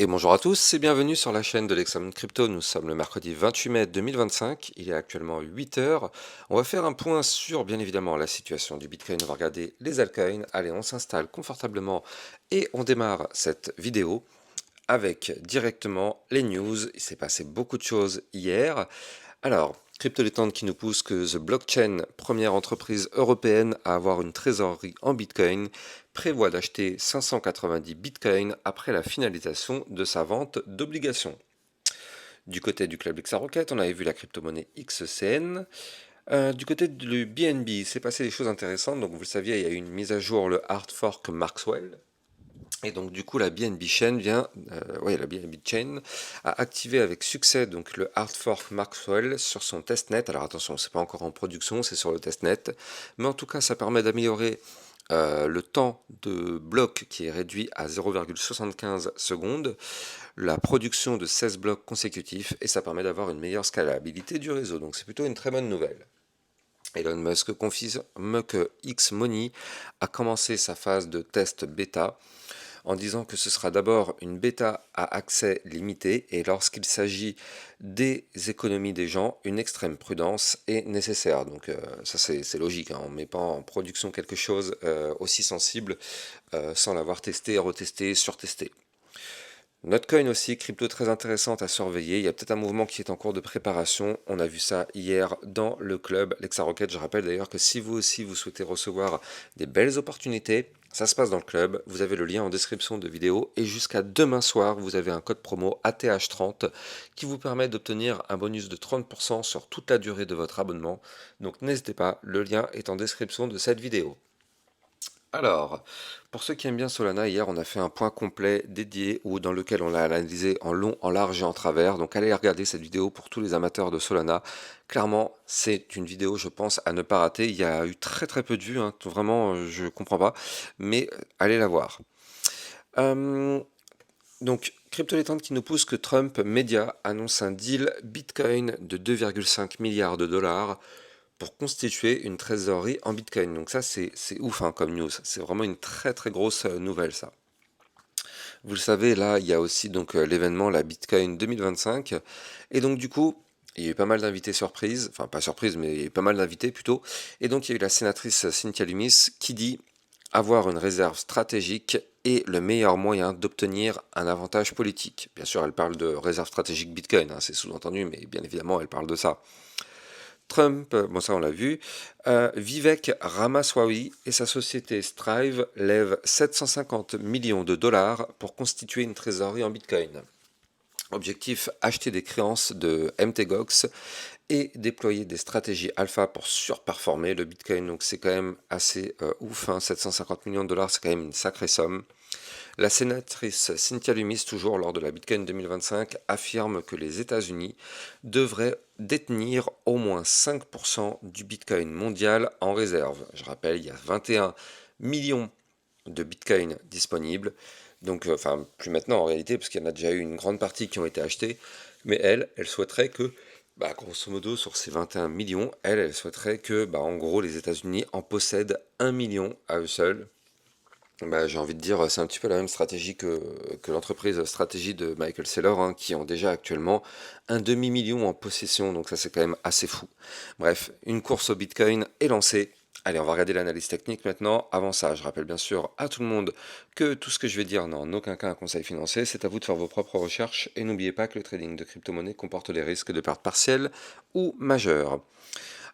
Et bonjour à tous et bienvenue sur la chaîne de l'Examen Crypto. Nous sommes le mercredi 28 mai 2025, il est actuellement 8 heures. On va faire un point sur bien évidemment la situation du Bitcoin, on va regarder les altcoins. Allez, on s'installe confortablement et on démarre cette vidéo avec directement les news. Il s'est passé beaucoup de choses hier. Alors, Crypto Détente qui nous pousse que The Blockchain, première entreprise européenne à avoir une trésorerie en Bitcoin, prévoit d'acheter 590 Bitcoins après la finalisation de sa vente d'obligations. Du côté du Club XRocket, on avait vu la crypto-monnaie XCN. Du côté du BNB, il s'est passé des choses intéressantes. Donc, vous le saviez, il y a eu une mise à jour, le hard fork Maxwell. Et donc du coup la BNB Chain la BNB Chain a activé avec succès donc le hard fork Maxwell sur son testnet. Alors attention, c'est pas encore en production, c'est sur le testnet, mais en tout cas ça permet d'améliorer le temps de bloc qui est réduit à 0,75 secondes, la production de 16 blocs consécutifs et ça permet d'avoir une meilleure scalabilité du réseau. Donc c'est plutôt une très bonne nouvelle. Elon Musk confirme que X-Money a commencé sa phase de test bêta en disant que ce sera d'abord une bêta à accès limité et lorsqu'il s'agit des économies des gens, une extrême prudence est nécessaire. Donc ça c'est logique, hein. On ne met pas en production quelque chose aussi sensible sans l'avoir testé, retesté, surtesté. Notcoin aussi, crypto très intéressante à surveiller. Il y a peut-être un mouvement qui est en cours de préparation. On a vu ça hier dans le club l'Exarocket. Je rappelle d'ailleurs que si vous aussi vous souhaitez recevoir des belles opportunités, ça se passe dans le club. Vous avez le lien en description de vidéo. Et jusqu'à demain soir, vous avez un code promo ATH30 qui vous permet d'obtenir un bonus de 30% sur toute la durée de votre abonnement. Donc n'hésitez pas, le lien est en description de cette vidéo. Alors, pour ceux qui aiment bien Solana, hier on a fait un point complet dédié ou dans lequel on l'a analysé en long, en large et en travers. Donc allez regarder cette vidéo pour tous les amateurs de Solana. Clairement, c'est une vidéo, je pense, à ne pas rater. Il y a eu très très peu de vues, hein. Vraiment, je comprends pas, mais allez la voir. Euh, donc, Crypto Détente qui nous pousse que Trump Media annonce un deal Bitcoin de 2,5 milliards de dollars pour constituer une trésorerie en Bitcoin. Donc ça, c'est ouf hein, comme news. C'est vraiment une très très grosse nouvelle ça. Vous le savez, là, il y a aussi donc l'événement, la Bitcoin 2025. Et donc du coup, il y a eu pas mal d'invités surprises. Enfin, pas surprise, mais il y a eu pas mal d'invités plutôt. Et donc, il y a eu la sénatrice Cynthia Lummis qui dit avoir une réserve stratégique est le meilleur moyen d'obtenir un avantage politique. Bien sûr, elle parle de réserve stratégique Bitcoin, hein, c'est sous-entendu, mais bien évidemment, elle parle de ça. Trump, bon ça on l'a vu, Vivek Ramaswamy et sa société Strive lèvent 750 millions de dollars pour constituer une trésorerie en Bitcoin. Objectif, acheter des créances de MTGOX et déployer des stratégies alpha pour surperformer le Bitcoin. Donc c'est quand même assez ouf, hein, 750 millions de dollars, c'est quand même une sacrée somme. La sénatrice Cynthia Lummis, toujours lors de la Bitcoin 2025, affirme que les États-Unis devraient détenir au moins 5% du Bitcoin mondial en réserve. Je rappelle, il y a 21 millions de Bitcoin disponibles. Donc, enfin, plus maintenant en réalité, parce qu'il y en a déjà eu une grande partie qui ont été achetés. Mais elle souhaiterait que, grosso modo, sur ces 21 millions, elle souhaiterait que, en gros, les États-Unis en possèdent 1 million à eux seuls. J'ai envie de dire, c'est un petit peu la même stratégie que l'entreprise stratégie de Michael Saylor, hein, qui ont déjà actuellement un demi-million en possession, donc ça c'est quand même assez fou. Bref, une course au Bitcoin est lancée. Allez, on va regarder l'analyse technique maintenant. Avant ça, je rappelle bien sûr à tout le monde que tout ce que je vais dire n'a en aucun cas un conseil financier, c'est à vous de faire vos propres recherches, et n'oubliez pas que le trading de crypto-monnaie comporte des risques de perte partielle ou majeure.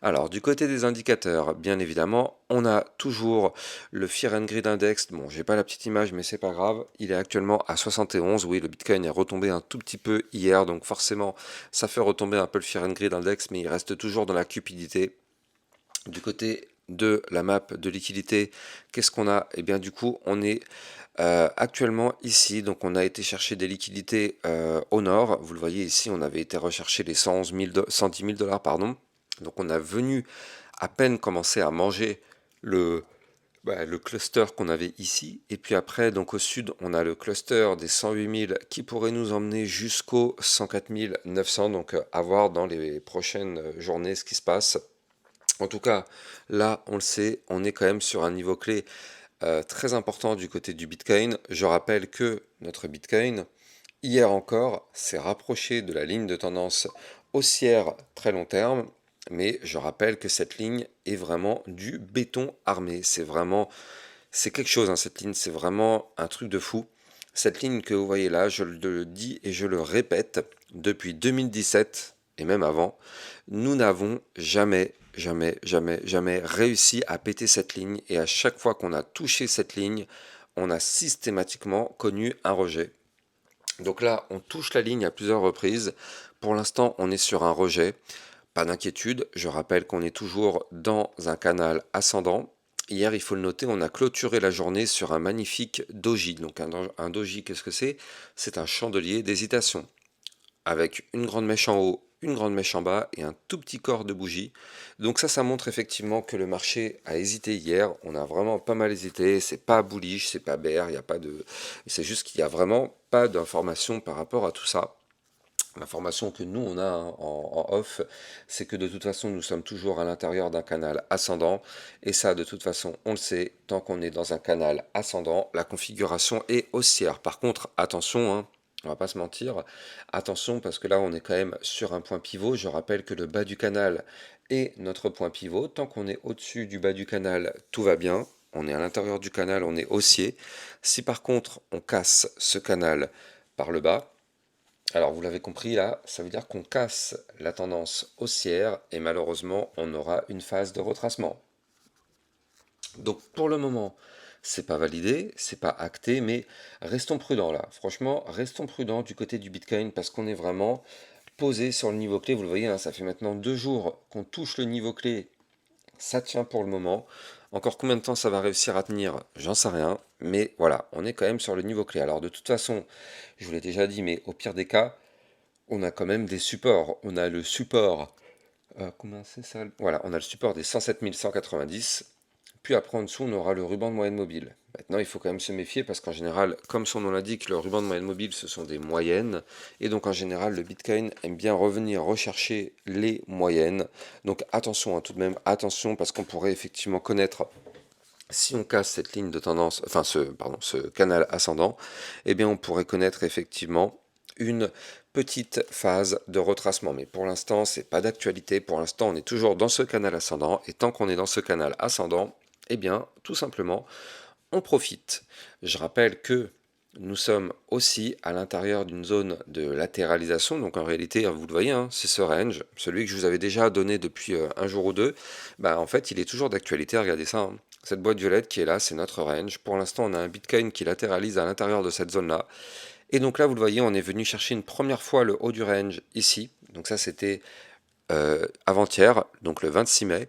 Alors, du côté des indicateurs, bien évidemment, on a toujours le Fear and Greed Index. Bon, j'ai pas la petite image, mais c'est pas grave. Il est actuellement à 71. Oui, le Bitcoin est retombé un tout petit peu hier, donc forcément, ça fait retomber un peu le Fear and Greed Index, mais il reste toujours dans la cupidité. Du côté de la map de liquidité, qu'est-ce qu'on a? Eh bien, du coup, on est actuellement ici, donc on a été chercher des liquidités au nord. Vous le voyez ici, on avait été rechercher les 110 000 dollars, pardon. Donc on a venu à peine commencer à manger le, le cluster qu'on avait ici. Et puis après, donc au sud, on a le cluster des 108 000 qui pourrait nous emmener jusqu'aux 104 900. Donc à voir dans les prochaines journées ce qui se passe. En tout cas, là, on le sait, on est quand même sur un niveau clé très important du côté du Bitcoin. Je rappelle que notre Bitcoin Hier encore, c'est rapproché de la ligne de tendance haussière très long terme, mais je rappelle que cette ligne est vraiment du béton armé. C'est quelque chose, hein, cette ligne, c'est vraiment un truc de fou. Cette ligne que vous voyez là, je le dis et je le répète, depuis 2017 et même avant, nous n'avons jamais, jamais, jamais, jamais réussi à péter cette ligne. Et à chaque fois qu'on a touché cette ligne, on a systématiquement connu un rejet. Donc là, on touche la ligne à plusieurs reprises. Pour l'instant, on est sur un rejet. Pas d'inquiétude, je rappelle qu'on est toujours dans un canal ascendant. Hier, il faut le noter, on a clôturé la journée sur un magnifique doji. Donc un doji, qu'est-ce que c'est? C'est un chandelier d'hésitation, avec une grande mèche en haut, une grande mèche en bas et un tout petit corps de bougie. Donc ça montre effectivement que le marché a hésité hier. On a vraiment pas mal hésité. C'est pas bullish, c'est pas bear, il y a pas de. C'est juste qu'il y a vraiment pas d'informations par rapport à tout ça. L'information que nous on a en off, c'est que de toute façon nous sommes toujours à l'intérieur d'un canal ascendant, et ça de toute façon on le sait, tant qu'on est dans un canal ascendant, la configuration est haussière. Par contre, attention, hein, on va pas se mentir, attention parce que là on est quand même sur un point pivot. Je rappelle que le bas du canal est notre point pivot. Tant qu'on est au-dessus du bas du canal, tout va bien. On est à l'intérieur du canal, on est haussier. Si par contre on casse ce canal par le bas, alors vous l'avez compris là, ça veut dire qu'on casse la tendance haussière et malheureusement on aura une phase de retracement. Donc pour le moment, c'est pas validé, c'est pas acté, mais restons prudents là. Franchement, restons prudents du côté du Bitcoin parce qu'on est vraiment posé sur le niveau clé. Vous le voyez, hein, ça fait maintenant 2 jours qu'on touche le niveau clé. Ça tient pour le moment. Encore combien de temps ça va réussir à tenir, j'en sais rien. Mais voilà, on est quand même sur le niveau clé. Alors de toute façon, je vous l'ai déjà dit, mais au pire des cas, on a quand même des supports. On a le support. Combien c'est ça? Voilà, on a le support des 107 190. Puis après, en dessous, on aura le ruban de moyenne mobile. Maintenant, il faut quand même se méfier parce qu'en général, comme son nom l'indique, le ruban de moyenne mobile, ce sont des moyennes. Et donc, en général, le Bitcoin aime bien revenir rechercher les moyennes. Donc, attention, hein, tout de même, attention parce qu'on pourrait effectivement connaître, si on casse cette ligne de tendance, enfin ce canal ascendant, eh bien on pourrait connaître effectivement une petite phase de retracement. Mais pour l'instant, c'est pas d'actualité. Pour l'instant, on est toujours dans ce canal ascendant. Et tant qu'on est dans ce canal ascendant, eh bien, tout simplement, on profite. Je rappelle que nous sommes aussi à l'intérieur d'une zone de latéralisation. Donc en réalité, vous le voyez, hein, c'est ce range, celui que je vous avais déjà donné depuis un jour ou deux. Bah, en fait, il est toujours d'actualité. Regardez ça, hein. Cette boîte violette qui est là, c'est notre range. Pour l'instant, on a un Bitcoin qui latéralise à l'intérieur de cette zone-là. Et donc là, vous le voyez, on est venu chercher une première fois le haut du range ici. Donc ça, c'était avant-hier, donc le 26 mai.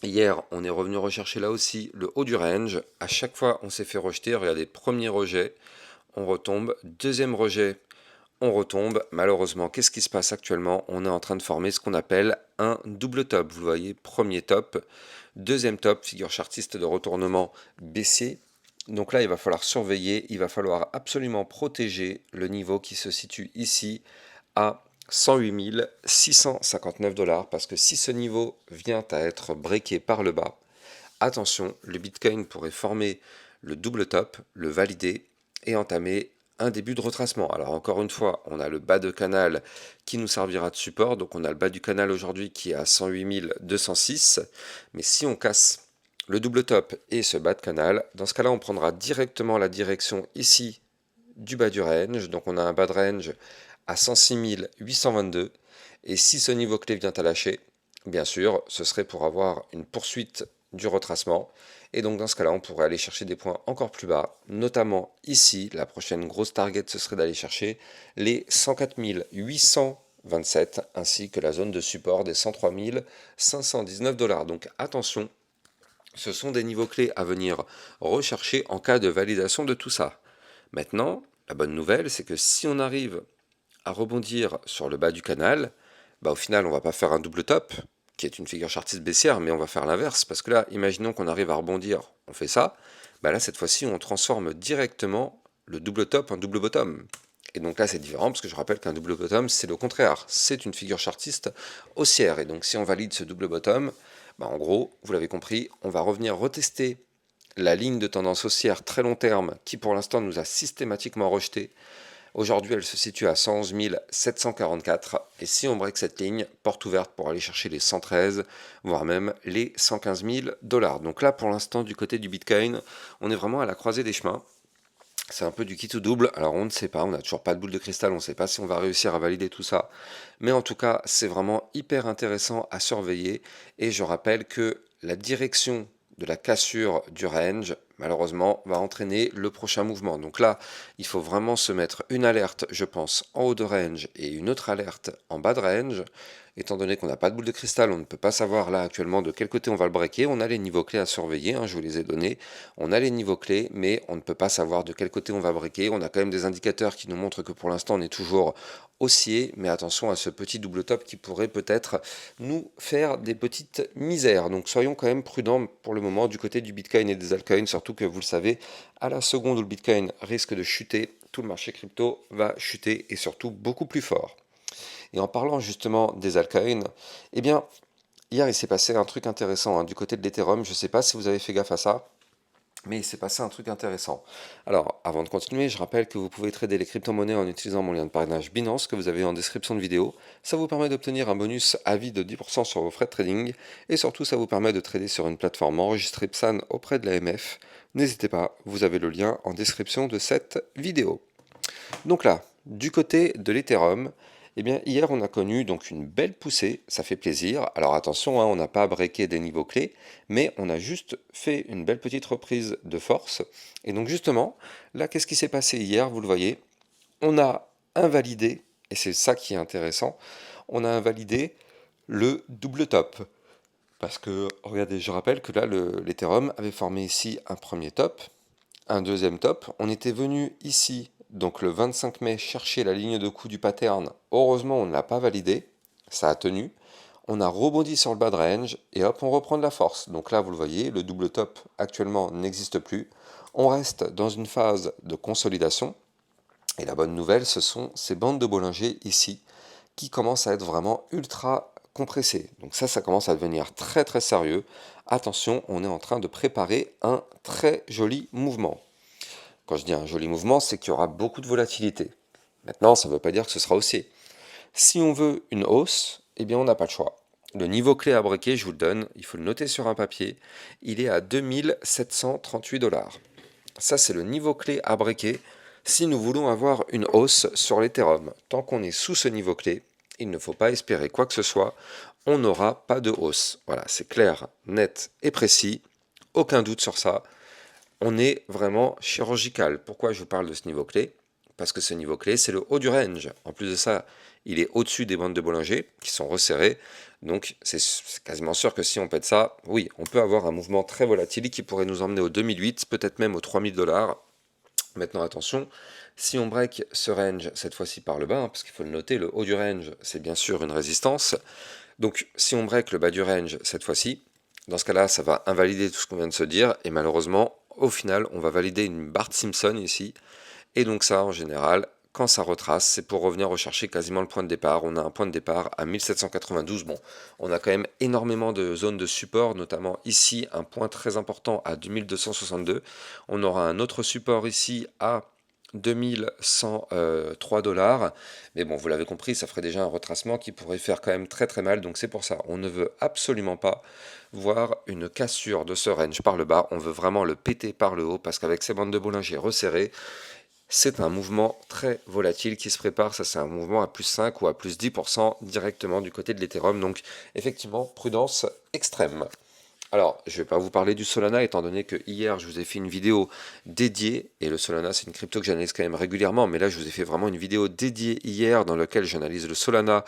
Hier, on est revenu rechercher là aussi le haut du range. À chaque fois, on s'est fait rejeter. Regardez, premier rejet, on retombe. Deuxième rejet, on retombe. Malheureusement, qu'est-ce qui se passe actuellement? On est en train de former ce qu'on appelle un double top. Vous le voyez, premier top, deuxième top, figure chartiste de retournement baissier. Donc là, il va falloir surveiller, il va falloir absolument protéger le niveau qui se situe ici à 108 659 dollars, parce que si ce niveau vient à être breaké par le bas, attention, le Bitcoin pourrait former le double top, le valider et entamer un début de retracement. Alors encore une fois, on a le bas de canal qui nous servira de support, donc on a le bas du canal aujourd'hui qui est à 108 206, mais si on casse le double top et ce bas de canal, dans ce cas-là, on prendra directement la direction ici du bas du range, donc on a un bas de range à 106 822, et si ce niveau clé vient à lâcher, bien sûr, ce serait pour avoir une poursuite du retracement. Et donc dans ce cas-là, on pourrait aller chercher des points encore plus bas, notamment ici. La prochaine grosse target, ce serait d'aller chercher les 104 827, ainsi que la zone de support des 103 519 dollars. Donc attention, ce sont des niveaux clés à venir rechercher en cas de validation de tout ça. Maintenant, la bonne nouvelle, c'est que si on arrive à rebondir sur le bas du canal, bah au final, on va pas faire un double top, qui est une figure chartiste baissière, mais on va faire l'inverse, parce que là, imaginons qu'on arrive à rebondir, on fait ça, bah là, cette fois-ci, on transforme directement le double top en double bottom. Et donc là, c'est différent, parce que je rappelle qu'un double bottom, c'est le contraire, c'est une figure chartiste haussière. Et donc, si on valide ce double bottom, bah en gros, vous l'avez compris, on va revenir retester la ligne de tendance haussière très long terme, qui pour l'instant nous a systématiquement rejeté. Aujourd'hui, elle se situe à 111 744. Et si on break cette ligne, porte ouverte pour aller chercher les 113, voire même les 115 000 dollars. Donc là, pour l'instant, du côté du Bitcoin, on est vraiment à la croisée des chemins. C'est un peu du quitte ou double, alors on ne sait pas, on n'a toujours pas de boule de cristal, on ne sait pas si on va réussir à valider tout ça. Mais en tout cas, c'est vraiment hyper intéressant à surveiller. Et je rappelle que la direction de la cassure du range, malheureusement, va entraîner le prochain mouvement. Donc là, il faut vraiment se mettre une alerte, je pense, en haut de range et une autre alerte en bas de range. Étant donné qu'on n'a pas de boule de cristal, on ne peut pas savoir là actuellement de quel côté on va le breaker. On a les niveaux clés à surveiller, je vous les ai donnés. On a les niveaux clés, mais on ne peut pas savoir de quel côté on va breaker. On a quand même des indicateurs qui nous montrent que pour l'instant on est toujours haussier, mais attention à ce petit double top qui pourrait peut-être nous faire des petites misères. Donc soyons quand même prudents pour le moment du côté du Bitcoin et des altcoins, surtout que vous le savez, à la seconde où le Bitcoin risque de chuter, tout le marché crypto va chuter et surtout beaucoup plus fort. Et en parlant justement des altcoins, eh bien, hier il s'est passé un truc intéressant du côté de l'Ethereum. Je ne sais pas si vous avez fait gaffe à ça, mais il s'est passé un truc intéressant. Alors, avant de continuer, je rappelle que vous pouvez trader les crypto-monnaies en utilisant mon lien de parrainage Binance que vous avez en description de vidéo. Ça vous permet d'obtenir un bonus à vie de 10% sur vos frais de trading. Et surtout, ça vous permet de trader sur une plateforme enregistrée PSAN auprès de l'AMF. N'hésitez pas, vous avez le lien en description de cette vidéo. Donc là, du côté de l'Ethereum, eh bien, hier, on a connu donc une belle poussée, ça fait plaisir. Alors attention, on n'a pas breaké des niveaux clés, mais on a juste fait une belle petite reprise de force. Et donc justement, là, qu'est-ce qui s'est passé hier? Vous le voyez, on a invalidé, et c'est ça qui est intéressant, on a invalidé le double top. Parce que, regardez, je rappelle que là, l'Ethereum avait formé ici un premier top, un deuxième top. On était venu ici, donc le 25 mai, chercher la ligne de coup du pattern. Heureusement, on ne l'a pas validé. Ça a tenu. On a rebondi sur le bas de range et hop, on reprend de la force. Donc là, vous le voyez, le double top actuellement n'existe plus. On reste dans une phase de consolidation. Et la bonne nouvelle, ce sont ces bandes de Bollinger ici qui commencent à être vraiment ultra compressées. Donc ça commence à devenir très très sérieux. Attention, on est en train de préparer un très joli mouvement. Quand je dis un joli mouvement, c'est qu'il y aura beaucoup de volatilité. Maintenant, ça ne veut pas dire que ce sera haussier. Si on veut une hausse, eh bien on n'a pas le choix. Le niveau clé à breaker, je vous le donne, il faut le noter sur un papier, il est à 2738 dollars. Ça, c'est le niveau clé à breaker si nous voulons avoir une hausse sur l'Ethereum. Tant qu'on est sous ce niveau clé, il ne faut pas espérer quoi que ce soit, on n'aura pas de hausse. Voilà, c'est clair, net et précis, aucun doute sur ça. On est vraiment chirurgical. Pourquoi je vous parle de ce niveau clé? Parce que ce niveau clé, c'est le haut du range. En plus de ça, il est au-dessus des bandes de Bollinger qui sont resserrées. Donc c'est quasiment sûr que si on pète ça, oui, on peut avoir un mouvement très volatile qui pourrait nous emmener au 2008, peut-être même aux 3000 dollars. Maintenant attention, si on break ce range cette fois-ci par le bas, parce qu'il faut le noter, le haut du range, c'est bien sûr une résistance. Donc si on break le bas du range cette fois-ci, dans ce cas-là, ça va invalider tout ce qu'on vient de se dire, et malheureusement, au final, on va valider une Bart Simpson ici, et donc ça, en général, quand ça retrace, c'est pour revenir rechercher quasiment le point de départ. On a un point de départ à 1792. Bon, on a quand même énormément de zones de support, notamment ici, un point très important à 2262. On aura un autre support ici à 2103 dollars. Mais bon, vous l'avez compris, ça ferait déjà un retracement qui pourrait faire quand même très très mal. Donc c'est pour ça, on ne veut absolument pas voir une cassure de ce range par le bas. On veut vraiment le péter par le haut parce qu'avec ces bandes de Bollinger resserrées, c'est un mouvement très volatile qui se prépare. Ça, c'est un mouvement à plus 5 ou à plus 10% directement du côté de l'Ethereum. Donc, effectivement, prudence extrême. Alors, je ne vais pas vous parler du Solana, étant donné que hier, je vous ai fait une vidéo dédiée, et le Solana, c'est une crypto que j'analyse quand même régulièrement, mais là, je vous ai fait vraiment une vidéo dédiée hier dans laquelle j'analyse le Solana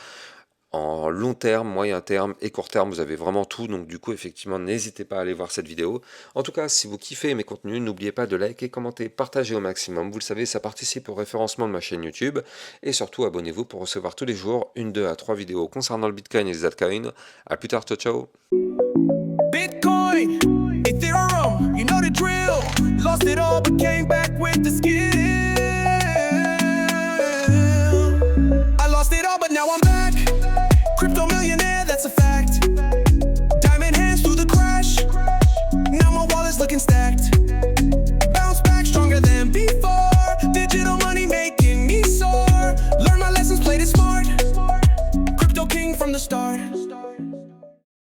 en long terme, moyen terme et court terme, vous avez vraiment tout. Donc du coup, effectivement, n'hésitez pas à aller voir cette vidéo. En tout cas, si vous kiffez mes contenus, n'oubliez pas de liker, commenter, partager au maximum. Vous le savez, ça participe au référencement de ma chaîne YouTube. Et surtout, abonnez-vous pour recevoir tous les jours 1, 2 à 3 vidéos concernant le Bitcoin et les altcoins. A plus tard, ciao ciao. Bitcoin, Ethereum, you know the drill. Lost it all but came back with the skill.